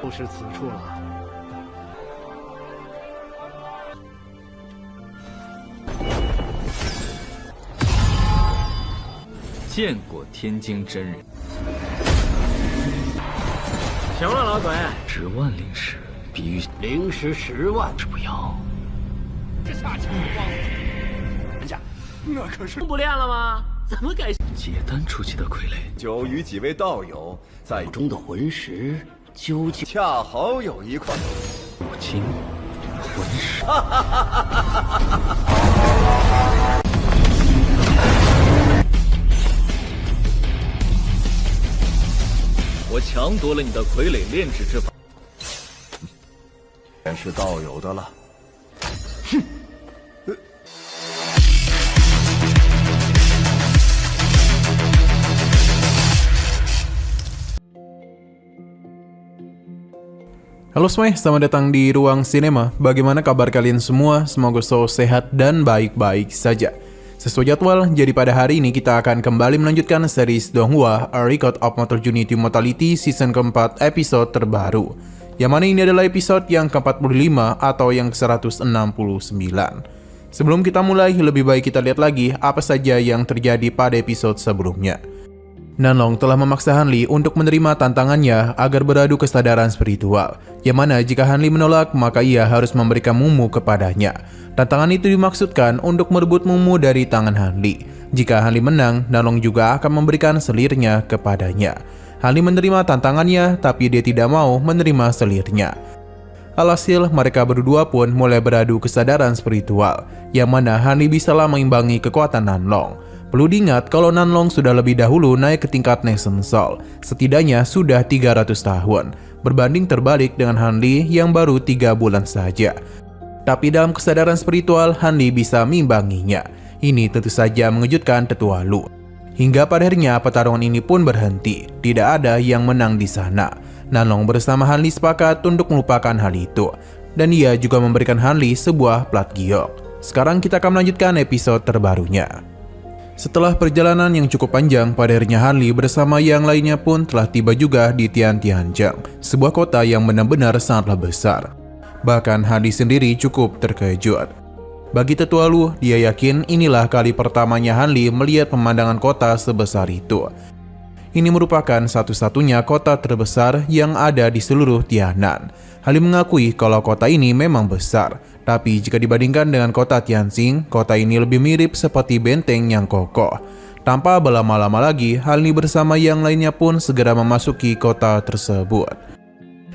就是此处了。见过天津真人。行了，老鬼10万灵石，比喻灵石10万，是不要。这下情况，人家那可是不练了吗？怎么改？结丹初期的傀儡，就与几位道友在中的魂石究竟恰好有一块母亲魂石。我抢夺了你的傀儡炼制之法，便是道友的了。Halo semuanya, selamat datang di Ruang Sinema. Bagaimana kabar kalian semua? Semoga selalu sehat dan baik-baik saja. Sesuai jadwal, jadi pada hari ini kita akan kembali melanjutkan series Donghua A Record of MotorJourney to Mortality season keempat episode terbaru. Yang mana ini adalah episode yang ke-45 atau yang ke-169. Sebelum kita mulai, lebih baik kita lihat lagi apa saja yang terjadi pada episode sebelumnya. Nanlong telah memaksa Hanli untuk menerima tantangannya agar beradu kesadaran spiritual, yang mana jika Hanli menolak maka ia harus memberikan mumu kepadanya. Tantangan itu dimaksudkan untuk merebut mumu dari tangan Hanli. Jika Hanli menang, Nanlong juga akan memberikan selirnya kepadanya. Hanli menerima tantangannya, tapi dia tidak mau menerima selirnya. Alhasil, mereka berdua pun mulai beradu kesadaran spiritual, yang mana Hanli bisalah mengimbangi kekuatan Nanlong. Perlu diingat kalau Nanlong sudah lebih dahulu naik ke tingkat Nation Soul, setidaknya sudah 300 tahun, berbanding terbalik dengan Hanli yang baru 3 bulan saja. Tapi dalam kesadaran spiritual, Hanli bisa mengimbanginya. Ini tentu saja mengejutkan Tetua Lu. Hingga pada akhirnya pertarungan ini pun berhenti, tidak ada yang menang di sana. Nanlong bersama Hanli sepakat untuk melupakan hal itu, dan ia juga memberikan Hanli sebuah plat giok. Sekarang kita akan melanjutkan episode terbarunya. Setelah perjalanan yang cukup panjang, pada akhirnya Hanli bersama yang lainnya pun telah tiba juga di Tiantianjiang, sebuah kota yang benar-benar sangatlah besar. Bahkan Hanli sendiri cukup terkejut. Bagi Tetua Lu, dia yakin inilah kali pertamanya Hanli melihat pemandangan kota sebesar itu. Ini merupakan satu-satunya kota terbesar yang ada di seluruh Tianan. Hanli mengakui kalau kota ini memang besar, tapi jika dibandingkan dengan kota Tianxing, kota ini lebih mirip seperti benteng yang kokoh. Tanpa berlama-lama lagi, Hanli bersama yang lainnya pun segera memasuki kota tersebut.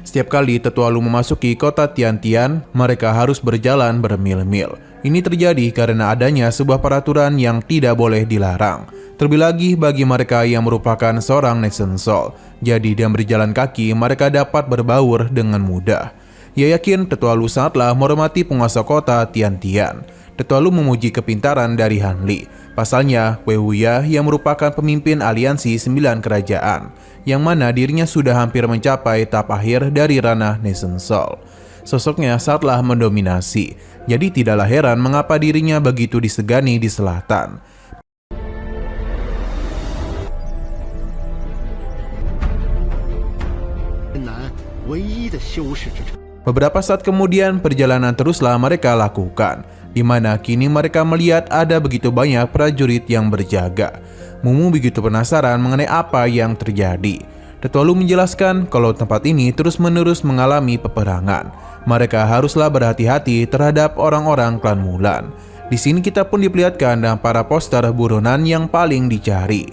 Setiap kali Tetua Lu memasuki kota Tiantian, mereka harus berjalan bermil-mil. Ini terjadi karena adanya sebuah peraturan yang tidak boleh dilarang. Terlebih lagi bagi mereka yang merupakan seorang Nation Soul. Jadi dengan berjalan kaki, mereka dapat berbaur dengan mudah. Ia yakin Tetua Lu sangatlah menghormati penguasa kota Tiantian. Tetua Lu memuji kepintaran dari Hanli. Pasalnya, Wei Wuya yang merupakan pemimpin aliansi 9 kerajaan, yang mana dirinya sudah hampir mencapai tahap akhir dari ranah Nation Soul. Sosoknya sangatlah mendominasi, jadi tidaklah heran mengapa dirinya begitu disegani di selatan. Beberapa saat kemudian, perjalanan teruslah mereka lakukan, di mana kini mereka melihat ada begitu banyak prajurit yang berjaga. Mumu begitu penasaran mengenai apa yang terjadi. Tetua Lu menjelaskan kalau tempat ini terus-menerus mengalami peperangan. Mereka haruslah berhati-hati terhadap orang-orang klan Mulan. Di sini kita pun diperlihatkan dengan para poster buronan yang paling dicari.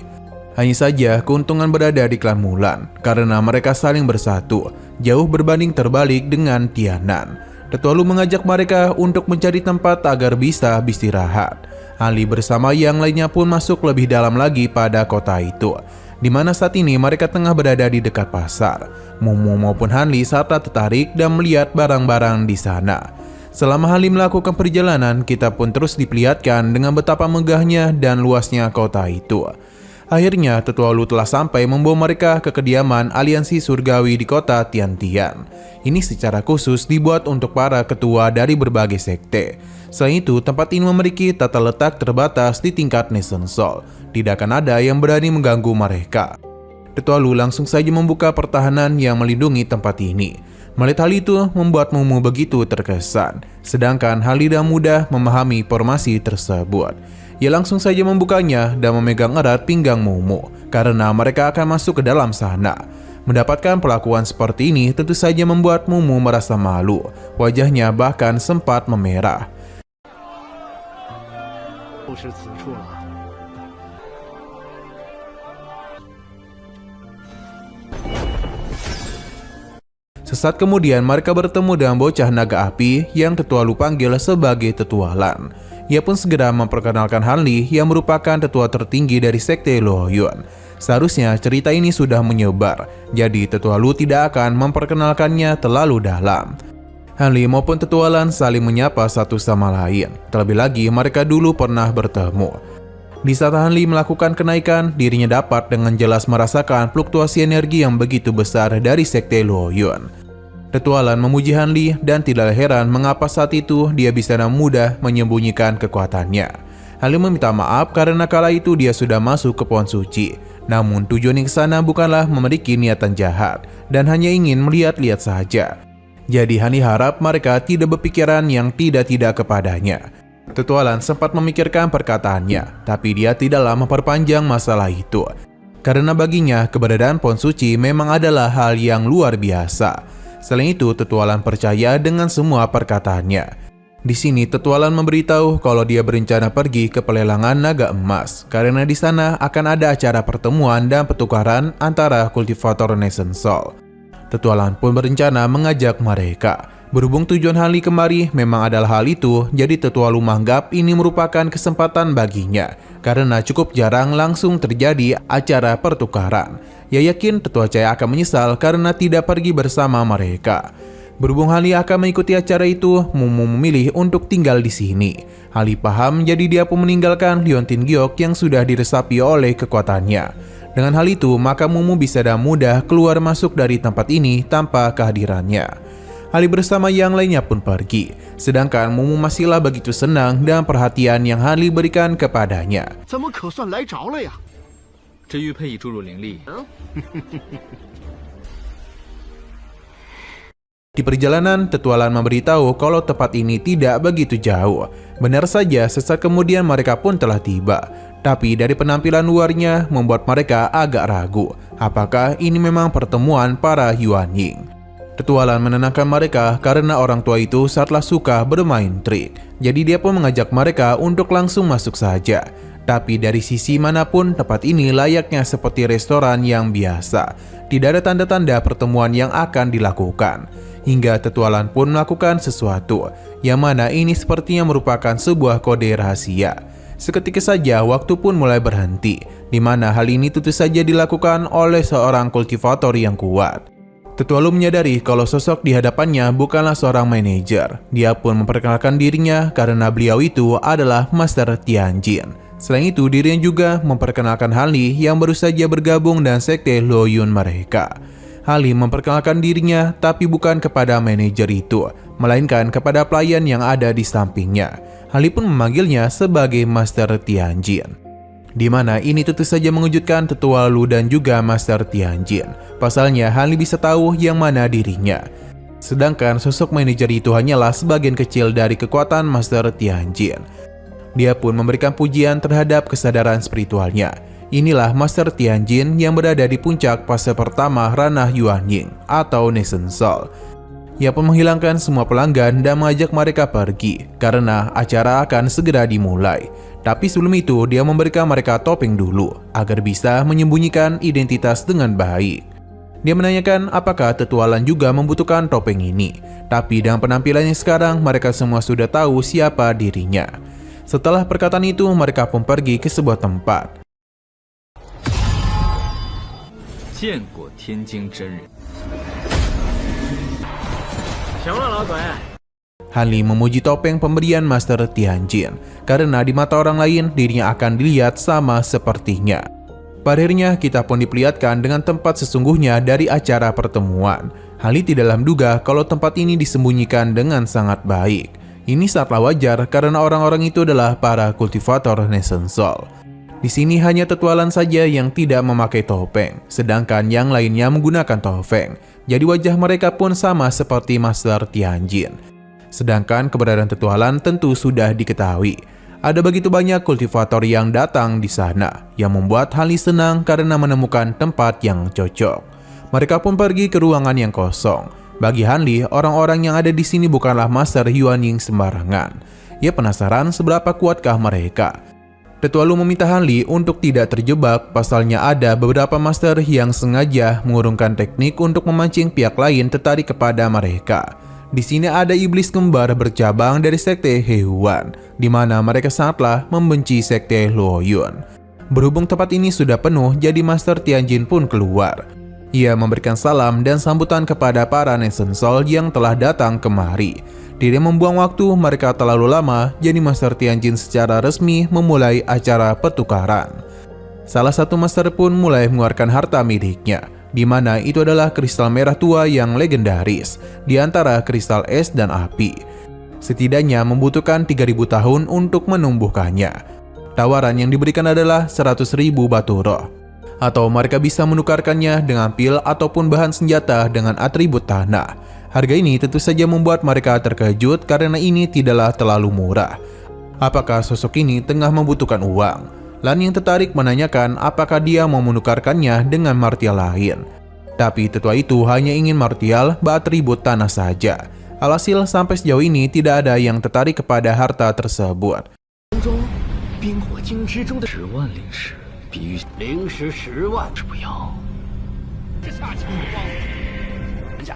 Hanya saja keuntungan berada di klan Mulan, karena mereka saling bersatu, jauh berbanding terbalik dengan Tianan. Tetua Lu mengajak mereka untuk mencari tempat agar bisa beristirahat. Hanli bersama yang lainnya pun masuk lebih dalam lagi pada kota itu, di mana saat ini mereka tengah berada di dekat pasar. Mumu maupun Hanli sangatlah tertarik dan melihat barang-barang di sana. Selama Hanli melakukan perjalanan, kita pun terus diperlihatkan dengan betapa megahnya dan luasnya kota itu. Akhirnya, Tetua Lu telah sampai membawa mereka ke kediaman aliansi surgawi di kota Tiantian. Ini secara khusus dibuat untuk para ketua dari berbagai sekte. Selain itu, tempat ini memiliki tata letak terbatas di tingkat Nation Soul. Tidak akan ada yang berani mengganggu mereka. Tetua Lu langsung saja membuka pertahanan yang melindungi tempat ini. Melihat hal itu membuat Mumu begitu terkesan, sedangkan Halida mudah memahami formasi tersebut. Ia langsung saja membukanya dan memegang erat pinggang Mumu karena mereka akan masuk ke dalam sana. Mendapatkan perlakuan seperti ini tentu saja membuat Mumu merasa malu. Wajahnya bahkan sempat memerah. Sesaat kemudian mereka bertemu dengan bocah naga api yang Tetua Lu panggil sebagai Tetua Lan. Ia pun segera memperkenalkan Hanli yang merupakan tetua tertinggi dari sekte Luoyuan. Seharusnya cerita ini sudah menyebar, jadi Tetua Lu tidak akan memperkenalkannya terlalu dalam. Hanli maupun Tetua Lan saling menyapa satu sama lain. Terlebih lagi mereka dulu pernah bertemu. Di saat Hanli melakukan kenaikan, dirinya dapat dengan jelas merasakan fluktuasi energi yang begitu besar dari sekte Luoyuan. Tetua Lan memuji Hanli dan tidak heran mengapa saat itu dia bisa dengan mudah menyembunyikan kekuatannya. Hanli meminta maaf karena kala itu dia sudah masuk ke pohon suci. Namun tujuannya ke sana bukanlah memiliki niatan jahat dan hanya ingin melihat-lihat saja. Jadi Hanli harap mereka tidak berpikiran yang tidak-tidak kepadanya. Tetua Lan sempat memikirkan perkataannya, tapi dia tidaklah memperpanjang masalah itu. Karena baginya keberadaan pohon suci memang adalah hal yang luar biasa. Selain itu, Tetua Lan percaya dengan semua perkataannya. Di sini Tetua Lan memberitahu kalau dia berencana pergi ke pelelangan naga emas karena di sana akan ada acara pertemuan dan pertukaran antara kultivator Nation Soul. Tetua Lan pun berencana mengajak mereka. Berhubung tujuan Hanli kemari memang adalah hal itu, jadi Tetua Lu menganggap ini merupakan kesempatan baginya karena cukup jarang langsung terjadi acara pertukaran. Ia yakin Tetua Cahaya akan menyesal karena tidak pergi bersama mereka. Berhubung Hanli akan mengikuti acara itu, Mumu memilih untuk tinggal di sini. Hanli paham, jadi dia pun meninggalkan Liontin Giok yang sudah diresapi oleh kekuatannya. Dengan hal itu, maka Mumu bisa dengan mudah keluar masuk dari tempat ini tanpa kehadirannya. Hanli bersama yang lainnya pun pergi, sedangkan Mumu masihlah begitu senang dengan perhatian yang Hanli berikan kepadanya. 怎么可算来着了呀？ 这玉佩已注入灵力。 Di perjalanan, Tetua Lan memberitahu kalau tempat ini tidak begitu jauh. Benar saja, sesaat kemudian mereka pun telah tiba. Tapi dari penampilan luarnya membuat mereka agak ragu. Apakah ini memang pertemuan para Yuan Ying? Tetua Lan menenangkan mereka karena orang tua itu saatlah suka bermain trik. Jadi dia pun mengajak mereka untuk langsung masuk saja. Tapi dari sisi manapun tempat ini layaknya seperti restoran yang biasa. Tidak ada tanda-tanda pertemuan yang akan dilakukan. Hingga Tetua Lan pun melakukan sesuatu yang mana ini sepertinya merupakan sebuah kode rahasia. Seketika saja waktu pun mulai berhenti, di mana hal ini tentu saja dilakukan oleh seorang kultivator yang kuat. Tetua Lu menyadari kalau sosok di hadapannya bukanlah seorang manajer. Dia pun memperkenalkan dirinya karena beliau itu adalah Master Tianjin. Selain itu, dirinya juga memperkenalkan Hanli yang baru saja bergabung dengan sekte Luoyuan mereka. Hanli memperkenalkan dirinya tapi bukan kepada manajer itu, melainkan kepada pelayan yang ada di sampingnya. Hanli pun memanggilnya sebagai Master Tianjin. Di mana ini tentu saja mengejutkan Tetua Lu dan juga Master Tianjin. Pasalnya Hanli bisa tahu yang mana dirinya. Sedangkan sosok manajer itu hanyalah sebagian kecil dari kekuatan Master Tianjin. Dia pun memberikan pujian terhadap kesadaran spiritualnya. Inilah Master Tianjin yang berada di puncak fase pertama ranah Yuan Ying atau Nation Soul. Ia pun menghilangkan semua pelanggan dan mengajak mereka pergi karena acara akan segera dimulai. Tapi sebelum itu dia memberikan mereka topeng dulu agar bisa menyembunyikan identitas dengan baik. Dia menanyakan apakah Tetua Lan juga membutuhkan topeng ini. Tapi dengan penampilannya sekarang mereka semua sudah tahu siapa dirinya. Setelah perkataan itu, mereka pun pergi ke sebuah tempat. Hanli memuji topeng pemberian Master Tianjin karena di mata orang lain dirinya akan dilihat sama sepertinya. Pada akhirnya kita pun diperlihatkan dengan tempat sesungguhnya dari acara pertemuan. Hanli tidaklah menduga kalau tempat ini disembunyikan dengan sangat baik. Ini sangatlah wajar karena orang-orang itu adalah para kultivator Nation Soul. Di sini hanya Tetualan saja yang tidak memakai topeng, sedangkan yang lainnya menggunakan topeng. Jadi wajah mereka pun sama seperti Master Tianjin. Sedangkan keberadaan Tetualan tentu sudah diketahui. Ada begitu banyak kultivator yang datang di sana, yang membuat Hanli senang karena menemukan tempat yang cocok. Mereka pun pergi ke ruangan yang kosong. Bagi Hanli, orang-orang yang ada di sini bukanlah Master Yuanying sembarangan. Ia penasaran seberapa kuatkah mereka. Tetua Lu meminta Hanli untuk tidak terjebak, pasalnya ada beberapa master yang sengaja mengurungkan teknik untuk memancing pihak lain tertarik kepada mereka. Di sini ada iblis kembar bercabang dari sekte Hehuan, di mana mereka sangatlah membenci sekte Luoyun. Berhubung tempat ini sudah penuh, jadi Master Tianjin pun keluar. Ia memberikan salam dan sambutan kepada para Nation Soul yang telah datang kemari. Tidak membuang waktu mereka terlalu lama, jadi Master Tianjin secara resmi memulai acara pertukaran. Salah satu master pun mulai mengeluarkan harta miliknya, di mana itu adalah kristal merah tua yang legendaris, di antara kristal es dan api. Setidaknya membutuhkan 3000 tahun untuk menumbuhkannya. Tawaran yang diberikan adalah 100.000 batu roh. Atau mereka bisa menukarkannya dengan pil ataupun bahan senjata dengan atribut tanah. Harga ini tentu saja membuat mereka terkejut karena ini tidaklah terlalu murah. Apakah sosok ini tengah membutuhkan uang? Lan yang tertarik menanyakan apakah dia mau menukarkannya dengan martial lain. Tapi tetua itu hanya ingin martial beratribut tanah saja. Alhasil sampai sejauh ini tidak ada yang tertarik kepada harta tersebut. 冰火精之中的10万灵石，比喻灵石10万，是不要。这下情况，人家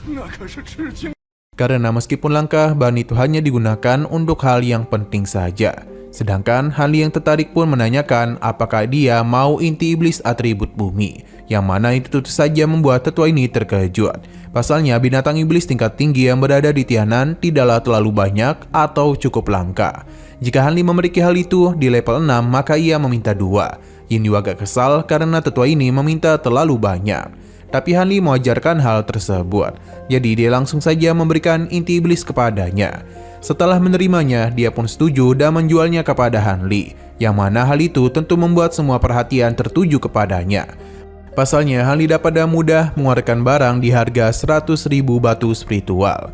那可是吃惊。 Karena meskipun langka, bahan itu hanya digunakan untuk hal yang penting saja. Sedangkan Hanli yang tertarik pun menanyakan apakah dia mau inti iblis atribut bumi, yang mana itu tentu saja membuat tetua ini terkejut. Pasalnya binatang iblis tingkat tinggi yang berada di Tianan tidaklah terlalu banyak atau cukup langka. Jika Hanli memiliki hal itu di level 6, maka ia meminta 2. Yin Yu agak kesal karena tetua ini meminta terlalu banyak. Tapi Hanli mengajarkan hal tersebut, jadi dia langsung saja memberikan inti iblis kepadanya. Setelah menerimanya, dia pun setuju dan menjualnya kepada Hanli, yang mana hal itu tentu membuat semua perhatian tertuju kepadanya. Pasalnya, Hanli dapat dengan mudah mengeluarkan barang di harga 100.000 batu spiritual.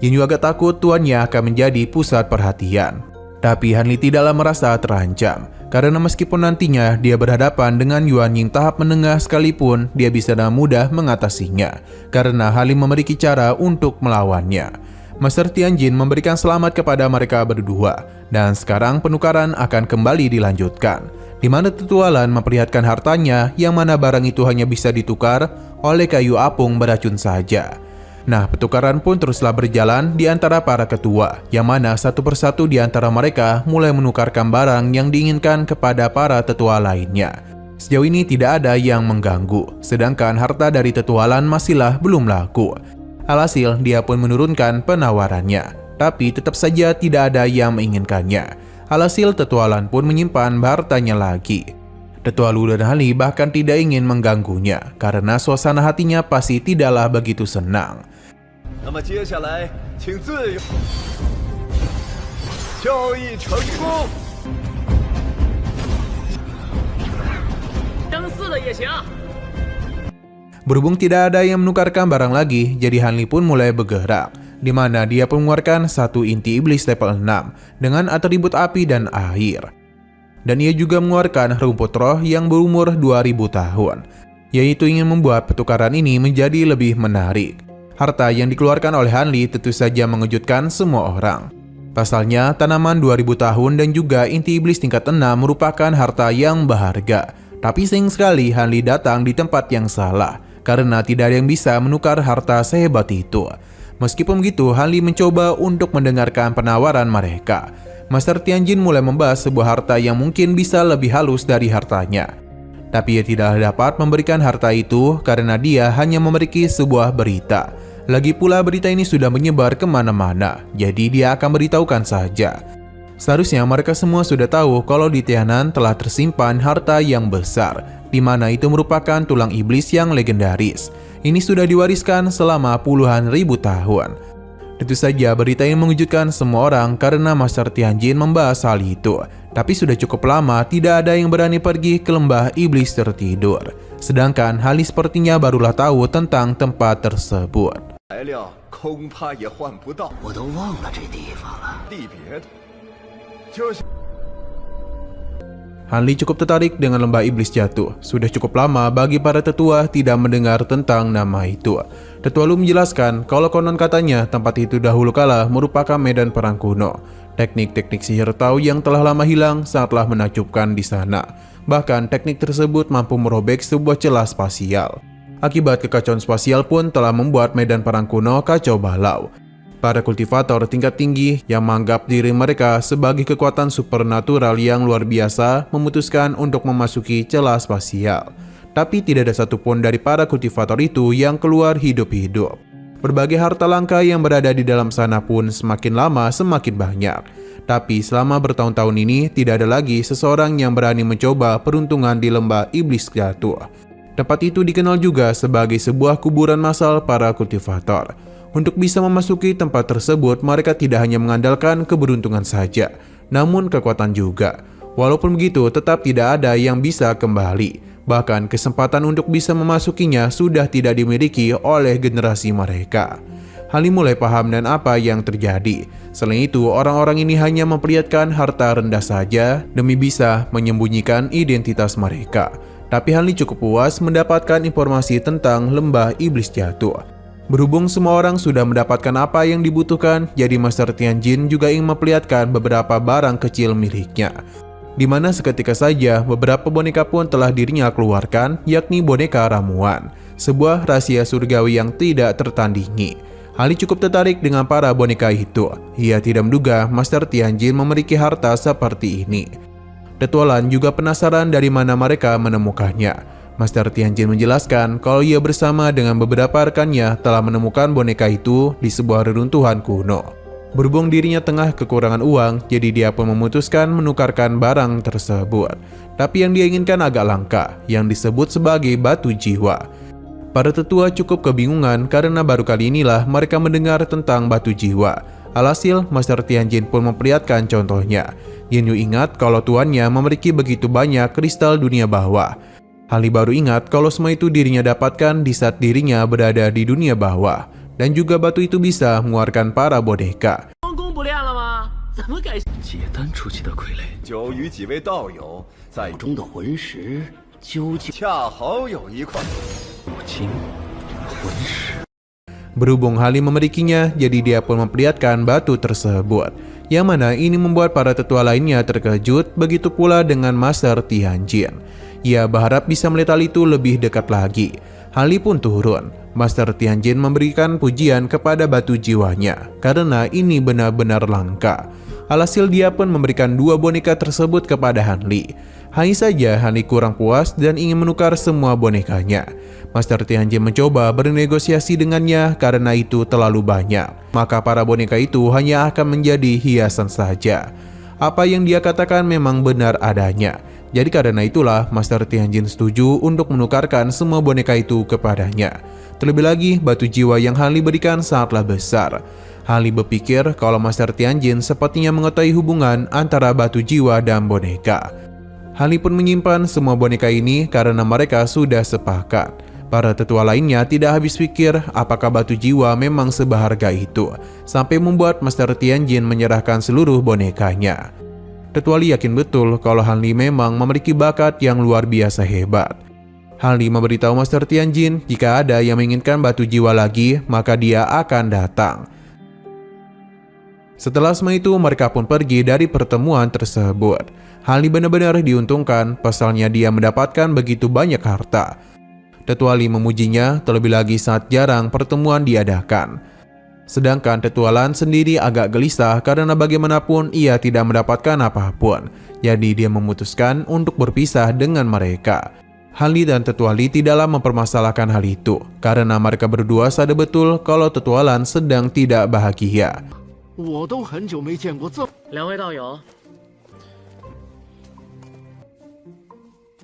Yin Yu agak takut tuannya akan menjadi pusat perhatian. Tapi Hanli tidaklah merasa terancam, karena meskipun nantinya dia berhadapan dengan Yuanying tahap menengah sekalipun, dia bisa dengan mudah mengatasinya, karena Hanli memiliki cara untuk melawannya. Master Tianjin memberikan selamat kepada mereka berdua, dan sekarang penukaran akan kembali dilanjutkan, di mana Tetualan memperlihatkan hartanya, yang mana barang itu hanya bisa ditukar oleh kayu apung beracun saja. Nah, pertukaran pun teruslah berjalan di antara para ketua, yang mana satu persatu di antara mereka mulai menukarkan barang yang diinginkan kepada para tetua lainnya. Sejauh ini tidak ada yang mengganggu, sedangkan harta dari Tetualan masihlah belum laku. Alhasil, dia pun menurunkan penawarannya, tapi tetap saja tidak ada yang menginginkannya. Alhasil, Tetualan pun menyimpan hartanya lagi. Tetua Lu dan Hanli bahkan tidak ingin mengganggunya, karena suasana hatinya pasti tidaklah begitu senang. 那么接下来，请自由。交易成功。争4的也行。 Berhubung tidak ada yang menukarkan barang lagi, jadi Hanli pun mulai bergerak, di mana dia pun mengeluarkan satu inti iblis level 6 dengan atribut api dan air. Dan ia juga mengeluarkan rumput roh yang berumur 2000 tahun, yaitu ingin membuat pertukaran ini menjadi lebih menarik. Harta yang dikeluarkan oleh Hanli tentu saja mengejutkan semua orang. Pasalnya, tanaman 2000 tahun dan juga inti iblis tingkat 6 merupakan harta yang berharga. Tapi sayang sekali Hanli datang di tempat yang salah, karena tidak ada yang bisa menukar harta sehebat itu. Meskipun begitu, Hanli mencoba untuk mendengarkan penawaran mereka. Master Tianjin mulai membahas sebuah harta yang mungkin bisa lebih halus dari hartanya. Tapi ia tidak dapat memberikan harta itu karena dia hanya memiliki sebuah berita. Lagi pula berita ini sudah menyebar kemana-mana, jadi dia akan beritahukan saja. Seharusnya mereka semua sudah tahu kalau di Tianan telah tersimpan harta yang besar, di mana itu merupakan tulang iblis yang legendaris. Ini sudah diwariskan selama puluhan ribu tahun. Tentu saja berita yang mengejutkan semua orang karena Master Tianjin membahas hal itu. Tapi sudah cukup lama tidak ada yang berani pergi ke lembah iblis tertidur. Sedangkan Hali sepertinya barulah tahu tentang tempat tersebut. 材料恐怕也换不到，我都忘了这地方了。地别的，就是 Hanli cukup tertarik dengan lembah iblis jatuh. Sudah cukup lama bagi para tetua tidak mendengar tentang nama itu. Tetua Lu menjelaskan kalau konon katanya tempat itu dahulu kala merupakan medan perang kuno. Teknik-teknik sihir Tao yang telah lama hilang sangatlah menakjubkan di sana. Bahkan teknik tersebut mampu merobek sebuah celah spasial. Akibat kekacauan spasial pun telah membuat medan perang kuno kacau balau. Para kultivator tingkat tinggi yang menganggap diri mereka sebagai kekuatan supernatural yang luar biasa memutuskan untuk memasuki celah spasial. Tapi tidak ada satupun dari para kultivator itu yang keluar hidup-hidup. Berbagai harta langka yang berada di dalam sana pun semakin lama semakin banyak. Tapi selama bertahun-tahun ini tidak ada lagi seseorang yang berani mencoba peruntungan di lembah iblis jatuh. Tempat itu dikenal juga sebagai sebuah kuburan massal para kultivator. Untuk bisa memasuki tempat tersebut, mereka tidak hanya mengandalkan keberuntungan saja, namun kekuatan juga. Walaupun begitu, tetap tidak ada yang bisa kembali. Bahkan kesempatan untuk bisa memasukinya sudah tidak dimiliki oleh generasi mereka. Hali mulai paham dan apa yang terjadi. Selain itu, orang-orang ini hanya memperlihatkan harta rendah saja demi bisa menyembunyikan identitas mereka. Tapi Hali cukup puas mendapatkan informasi tentang lembah iblis jatuh. Berhubung semua orang sudah mendapatkan apa yang dibutuhkan, jadi Master Tianjin juga ingin memperlihatkan beberapa barang kecil miliknya. Di mana seketika saja beberapa boneka pun telah dirinya keluarkan, yakni boneka ramuan. Sebuah rahasia surgawi yang tidak tertandingi. Hali cukup tertarik dengan para boneka itu. Ia tidak menduga Master Tianjin memiliki harta seperti ini. Tetua Lan juga penasaran dari mana mereka menemukannya. Master Tianjin menjelaskan kalau ia bersama dengan beberapa rekannya telah menemukan boneka itu di sebuah reruntuhan kuno. Berhubung dirinya tengah kekurangan uang, jadi dia pun memutuskan menukarkan barang tersebut. Tapi yang dia inginkan agak langka, yang disebut sebagai batu jiwa. Para tetua cukup kebingungan karena baru kali inilah mereka mendengar tentang batu jiwa. Alhasil, Master Tianjin pun memperlihatkan contohnya. Yin Yu ingat kalau tuannya memiliki begitu banyak kristal dunia bawah. Hali baru ingat kalau semua itu dirinya dapatkan di saat dirinya berada di dunia bawah. Dan juga batu itu bisa mengeluarkan para boneka. 解丹出去的傀儡就与几位道友在中的魂石究竟恰好有一块。母亲魂石。 Berhubung Hali memilikinya, jadi dia pun memperlihatkan batu tersebut. Yang mana ini membuat para tetua lainnya terkejut, begitu pula dengan Master Tianjin. Ia berharap bisa melihat hal itu lebih dekat lagi. Hali pun turun. Master Tianjin memberikan pujian kepada batu jiwanya karena ini benar-benar langka. Alhasil dia pun memberikan 2 boneka tersebut kepada Hanli. Hanya saja Hanli kurang puas dan ingin menukar semua bonekanya. Master Tianjin mencoba bernegosiasi dengannya karena itu terlalu banyak. Maka para boneka itu hanya akan menjadi hiasan saja. Apa yang dia katakan memang benar adanya. Jadi karena itulah Master Tianjin setuju untuk menukarkan semua boneka itu kepadanya. Terlebih lagi batu jiwa yang Hanli berikan sangatlah besar. Hanli berpikir kalau Master Tianjin sepertinya mengetahui hubungan antara batu jiwa dan boneka. Hanli pun menyimpan semua boneka ini karena mereka sudah sepakat. Para tetua lainnya tidak habis pikir apakah batu jiwa memang seberharga itu, sampai membuat Master Tianjin menyerahkan seluruh bonekanya. Tetua Li yakin betul kalau Hanli memang memiliki bakat yang luar biasa hebat. Hanli memberitahu Master Tianjin jika ada yang menginginkan batu jiwa lagi, maka dia akan datang. Setelah semua itu, mereka pun pergi dari pertemuan tersebut. Hanli benar-benar diuntungkan, pasalnya dia mendapatkan begitu banyak harta. Tetua Li memujinya, terlebih lagi saat jarang pertemuan diadakan. Sedangkan Tetua Lan sendiri agak gelisah karena bagaimanapun ia tidak mendapatkan apapun. Jadi dia memutuskan untuk berpisah dengan mereka. Hanli dan Tetua Li tidaklah mempermasalahkan hal itu karena mereka berdua sadar betul kalau Tetua Lan sedang tidak bahagia. 我都很久没见过这两位道友，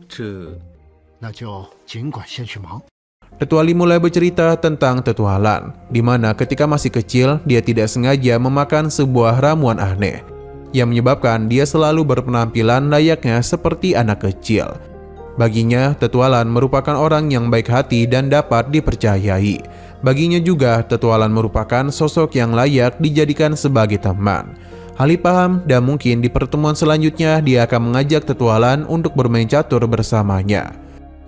这那就尽管先去忙。Tetua Li mulai bercerita tentang Tetua Lan, di mana ketika masih kecil dia tidak sengaja memakan sebuah ramuan aneh yang menyebabkan dia selalu berpenampilan layaknya seperti anak kecil. Baginya, Tetua Lan merupakan orang yang baik hati dan dapat dipercayai. Baginya juga, Tetua Lan merupakan sosok yang layak dijadikan sebagai teman. Hali paham dan mungkin di pertemuan selanjutnya dia akan mengajak Tetua Lan untuk bermain catur bersamanya.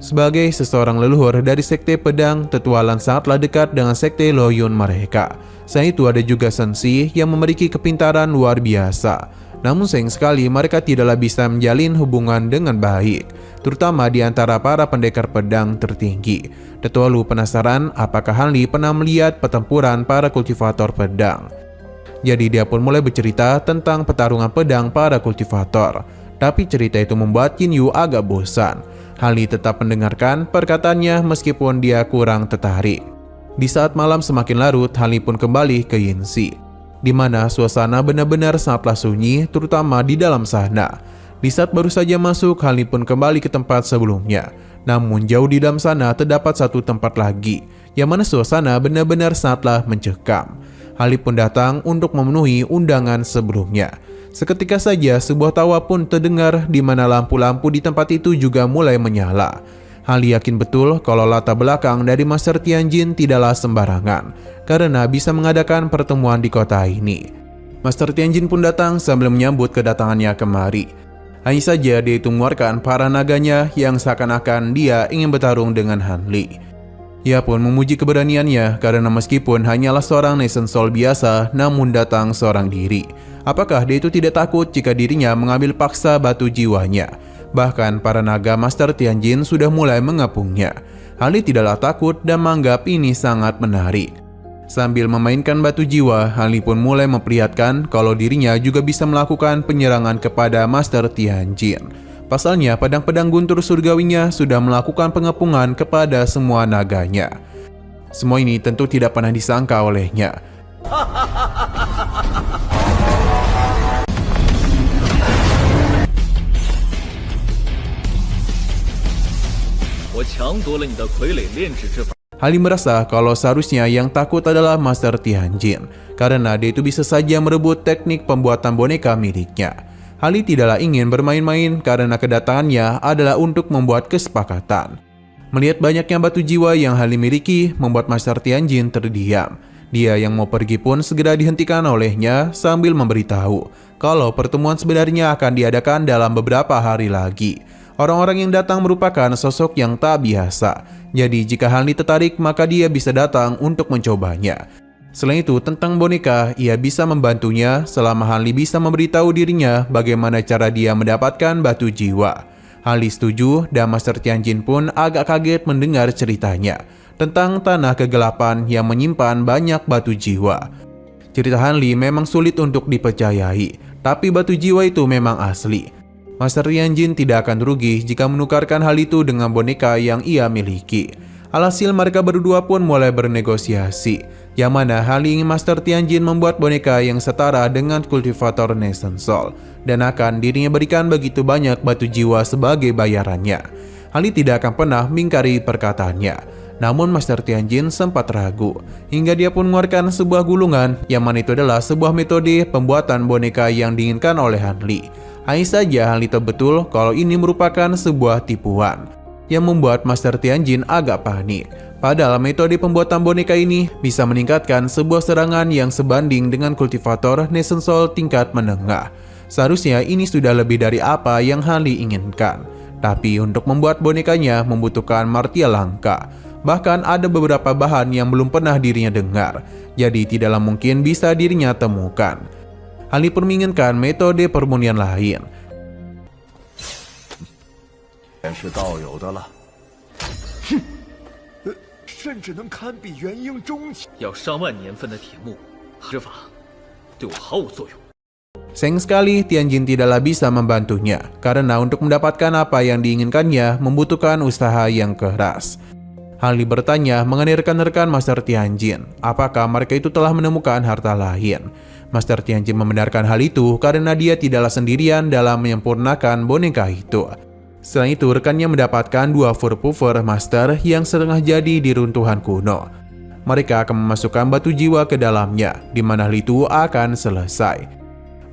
Sebagai seseorang leluhur dari Sekte Pedang, Tetua Lan sangatlah dekat dengan Sekte Loyun mereka. Selain itu ada juga Sensi yang memiliki kepintaran luar biasa. Namun sayang sekali mereka tidaklah bisa menjalin hubungan dengan baik, terutama di antara para pendekar pedang tertinggi. Tetua Lu penasaran apakah Han Li pernah melihat pertempuran para kultivator pedang. Jadi dia pun mulai bercerita tentang pertarungan pedang para kultivator. Tapi cerita itu membuat Qin Yu agak bosan. Han Li tetap mendengarkan perkataannya meskipun dia kurang tertarik. Di saat malam semakin larut, Han Li pun kembali ke Yinsi, di mana suasana benar-benar sangatlah sunyi, terutama di dalam sana. Di saat baru saja masuk, Han Li pun kembali ke tempat sebelumnya. Namun jauh di dalam sana terdapat satu tempat lagi, yang mana suasana benar-benar sangatlah mencekam. Han Li pun datang untuk memenuhi undangan sebelumnya. Seketika saja sebuah tawa pun terdengar, di mana lampu-lampu di tempat itu juga mulai menyala. Han Li yakin betul kalau latar belakang dari Master Tianjin tidaklah sembarangan, karena bisa mengadakan pertemuan di kota ini. Master Tianjin pun datang sambil menyambut kedatangannya kemari. Hanya saja dia itu mengeluarkan para naganya yang seakan-akan dia ingin bertarung dengan Han Li. Ia pun memuji keberaniannya karena meskipun hanyalah seorang Nation Soul biasa, namun datang seorang diri. Apakah dia itu tidak takut jika dirinya mengambil paksa batu jiwanya? Bahkan para naga Master Tianjin sudah mulai mengepungnya. Han Li tidaklah takut dan menganggap ini sangat menarik. Sambil memainkan batu jiwa, Han Li pun mulai memperlihatkan kalau dirinya juga bisa melakukan penyerangan kepada Master Tianjin. Pasalnya, pedang-pedang guntur surgawinya sudah melakukan pengepungan kepada semua naganya. Semua ini tentu tidak pernah disangka olehnya. Han Li merasa kalau seharusnya yang takut adalah Master Tianjin, karena dia itu bisa saja merebut teknik pembuatan boneka miliknya. Han Li tidaklah ingin bermain-main karena kedatangannya adalah untuk membuat kesepakatan. Melihat banyaknya batu jiwa yang Han Li miliki membuat Master Tianjin terdiam. Dia yang mau pergi pun segera dihentikan olehnya sambil memberitahu kalau pertemuan sebenarnya akan diadakan dalam beberapa hari lagi. Orang-orang yang datang merupakan sosok yang tak biasa. Jadi jika Han Li tertarik maka dia bisa datang untuk mencobanya. Selain itu tentang boneka, ia bisa membantunya selama Han Li bisa memberitahu dirinya bagaimana cara dia mendapatkan batu jiwa. Han Li setuju dan Master Tianjin pun agak kaget mendengar ceritanya tentang tanah kegelapan yang menyimpan banyak batu jiwa. Cerita Han Li memang sulit untuk dipercayai, tapi batu jiwa itu memang asli. Master Tianjin tidak akan rugi jika menukarkan hal itu dengan boneka yang ia miliki. Alhasil mereka berdua pun mulai bernegosiasi, yang mana Han Li ingin Master Tianjin membuat boneka yang setara dengan kultivator Nation Soul, dan akan dirinya berikan begitu banyak batu jiwa sebagai bayarannya. Han Li tidak akan pernah mengingkari perkataannya. Namun Master Tianjin sempat ragu, hingga dia pun mengeluarkan sebuah gulungan, yang mana itu adalah sebuah metode pembuatan boneka yang diinginkan oleh Han Li. Hanya saja Han Li tahu betul kalau ini merupakan sebuah tipuan, yang membuat Master Tianjin agak panik. Padahal metode pembuatan boneka ini bisa meningkatkan sebuah serangan yang sebanding dengan kultivator Nation Soul tingkat menengah. Seharusnya ini sudah lebih dari apa yang Han Li inginkan. Tapi untuk membuat bonekanya membutuhkan martial langka. Bahkan ada beberapa bahan yang belum pernah dirinya dengar, jadi tidaklah mungkin bisa dirinya temukan. Han Li pun menginginkan metode permunian lain. 是道友的了。哼，甚至能堪比元婴中期。要上万年份的铁木之法，对我毫无作用。 Sayang sekali Tianjin tidaklah bisa membantunya, karena untuk mendapatkan apa yang diinginkannya membutuhkan usaha yang keras. Han Li bertanya mengenai rekan-rekan Master Tianjin, apakah mereka itu telah menemukan harta lain. Master Tianjin membenarkan hal itu karena dia tidaklah sendirian dalam menyempurnakan boneka itu. Selain itu, rekannya mendapatkan 2 Furpufur Master yang setengah jadi di runtuhan kuno. Mereka akan memasukkan batu jiwa ke dalamnya, di mana hal itu akan selesai.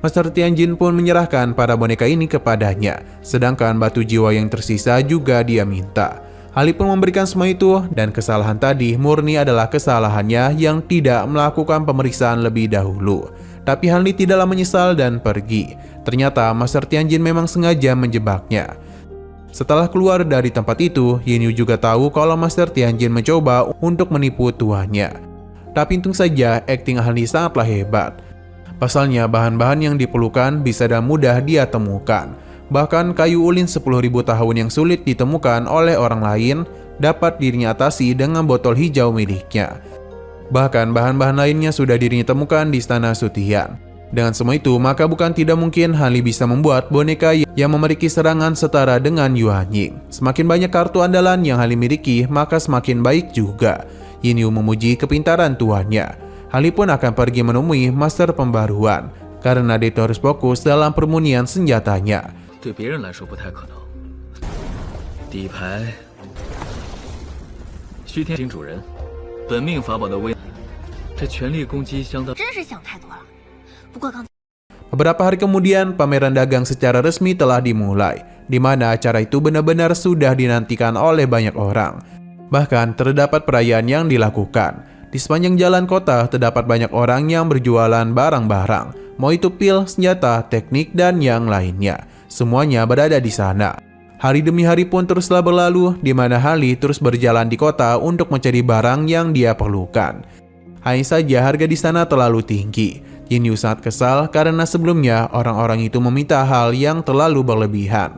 Master Tianjin pun menyerahkan para boneka ini kepadanya, sedangkan batu jiwa yang tersisa juga dia minta. Ali pun memberikan semua itu, dan kesalahan tadi murni adalah kesalahannya yang tidak melakukan pemeriksaan lebih dahulu. Tapi Ali tidaklah menyesal dan pergi. Ternyata Master Tianjin memang sengaja menjebaknya. Setelah keluar dari tempat itu, Yin Yu juga tahu kalau Master Tianjin mencoba untuk menipu tuannya. Tapi untung saja akting Ali sangatlah hebat. Pasalnya bahan-bahan yang diperlukan bisa dan mudah dia temukan. Bahkan kayu ulin 10.000 tahun yang sulit ditemukan oleh orang lain dapat dirinya atasi dengan botol hijau miliknya. Bahkan bahan-bahan lainnya sudah dirinya temukan di Istana Sutian. Dengan semua itu, maka bukan tidak mungkin Hali bisa membuat boneka yang memiliki serangan setara dengan Yuan Ying. Semakin banyak kartu andalan yang Hali miliki, maka semakin baik juga. Yin Yu memuji kepintaran tuannya. Hali pun akan pergi menemui Master Pembaruan, karena dia harus fokus dalam permunian senjatanya. 对别人来说不太可能。底牌，虚天星主人，本命法宝的威，这全力攻击相当。真是想太多了。不过刚才。 Beberapa hari kemudian, pameran dagang secara resmi telah dimulai, di mana acara itu benar-benar sudah dinantikan oleh banyak orang. Bahkan terdapat perayaan yang dilakukan. Di sepanjang jalan kota terdapat banyak orang yang berjualan barang-barang, mau itu pil, senjata, teknik, dan yang lainnya. Semuanya berada di sana. Hari demi hari pun teruslah berlalu, di mana Hali terus berjalan di kota untuk mencari barang yang dia perlukan. Hanya saja harga di sana terlalu tinggi. Yin Yu sangat kesal karena sebelumnya orang-orang itu meminta hal yang terlalu berlebihan.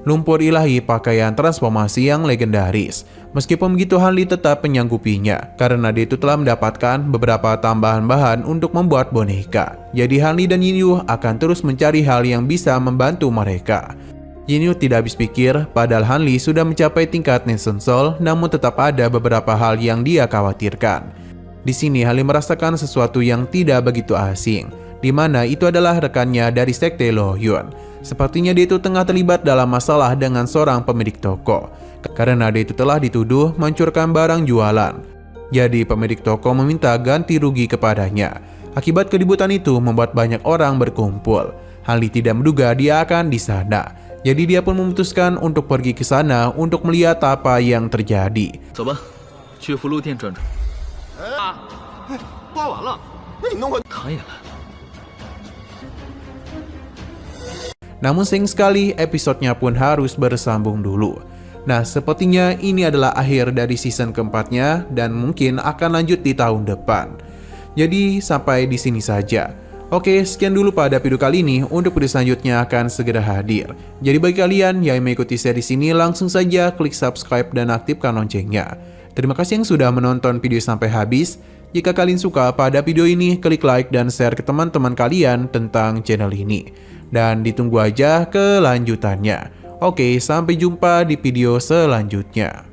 Lumpur ilahi pakaian transformasi yang legendaris. Meskipun begitu, Hali tetap menyanggupinya karena dia itu telah mendapatkan beberapa tambahan bahan untuk membuat boneka. Jadi Hali dan Yin Yu akan terus mencari hal yang bisa membantu mereka. Yin Yu tidak habis pikir, padahal Hali sudah mencapai tingkat Nation Soul, namun tetap ada beberapa hal yang dia khawatirkan. Di sini Hali merasakan sesuatu yang tidak begitu asing, di mana itu adalah rekannya dari sekte Lohyun. Sepertinya dia itu tengah terlibat dalam masalah dengan seorang pemilik toko, karena dia itu telah dituduh mencurkan barang jualan. Jadi pemilik toko meminta ganti rugi kepadanya. Akibat keributan itu membuat banyak orang berkumpul. Hali tidak menduga dia akan di sana. Jadi dia pun memutuskan untuk pergi ke sana untuk melihat apa yang terjadi. 走吧，去福禄店转转。刮完了，那你弄过？他也来了。 Namun sayang sekali episodenya pun harus bersambung dulu. Nah, sepertinya ini adalah akhir dari season keempatnya dan mungkin akan lanjut di tahun depan. Jadi sampai di sini saja. Oke, sekian dulu pada video kali ini. Untuk video selanjutnya akan segera hadir. Jadi bagi kalian yang mengikuti series ini, langsung saja klik subscribe dan aktifkan loncengnya. Terima kasih yang sudah menonton video sampai habis. Jika kalian suka pada video ini, klik like dan share ke teman-teman kalian tentang channel ini. Dan ditunggu aja kelanjutannya. Oke, sampai jumpa di video selanjutnya.